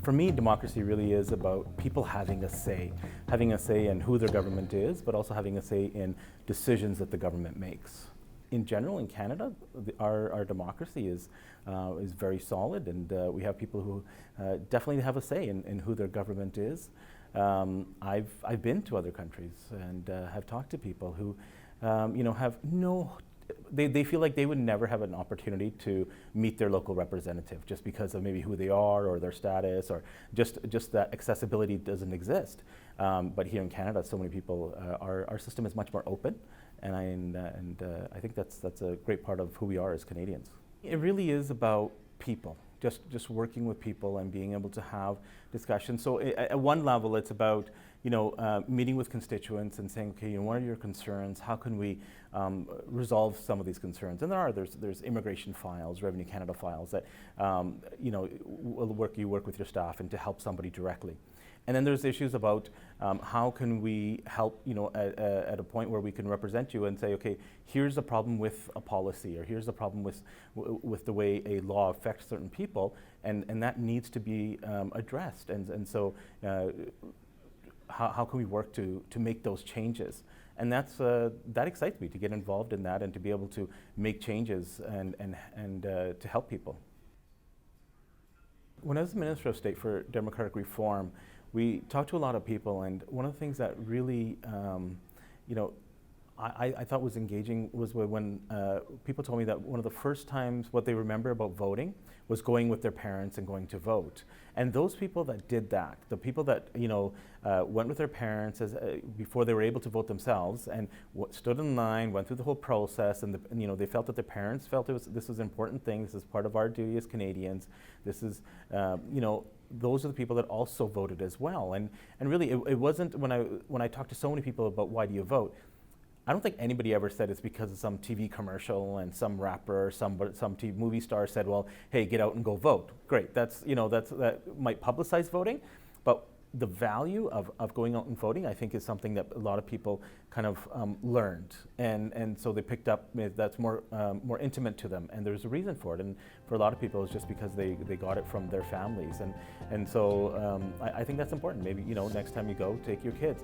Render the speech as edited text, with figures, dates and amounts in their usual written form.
For me, democracy really is about people having a say in who their government is, but also having a say in decisions that the government makes. In general, in Canada, our democracy is very solid, and we have people who definitely have a say in who their government is. I've been to other countries and have talked to people who, have they feel like they would never have an opportunity to meet their local representative just because of maybe who they are or their status, or just that accessibility doesn't exist. But here in Canada, so many people, our system is much more open, and I think that's a great part of who we are as Canadians. It really is about people. Just working with people and being able to have discussions. So at one level, it's about meeting with constituents and saying, okay, what are your concerns? How can we resolve some of these concerns? And there's immigration files, Revenue Canada files that you work with your staff and to help somebody directly. And then there's issues about how can we help, at a point where we can represent you and say, okay, here's the problem with a policy, or here's the problem with the way a law affects certain people, and that needs to be addressed. And so how can we work to make those changes? And that excites me, to get involved in that and to be able to make changes and to help people. When I was the Minister of State for Democratic Reform, we talked to a lot of people, and one of the things that really, I thought was engaging was when people told me that one of the first times what they remember about voting was going with their parents and going to vote. And those people that did that, the people that went with their parents before they were able to vote themselves, and stood in line, went through the whole process, and they felt that their parents felt this was an important thing. This is part of our duty as Canadians. This is those are the people that also voted as well. And really, it wasn't when I talked to so many people about why do you vote. I don't think anybody ever said it's because of some TV commercial and some rapper or some TV movie star said, well, hey, get out and go vote. Great, that might publicize voting, but the value of going out and voting, I think, is something that a lot of people kind of learned, and so they picked up that's more intimate to them, and there's a reason for it. And for a lot of people, it's just because they got it from their families, and so I think that's important. Maybe next time you go, take your kids.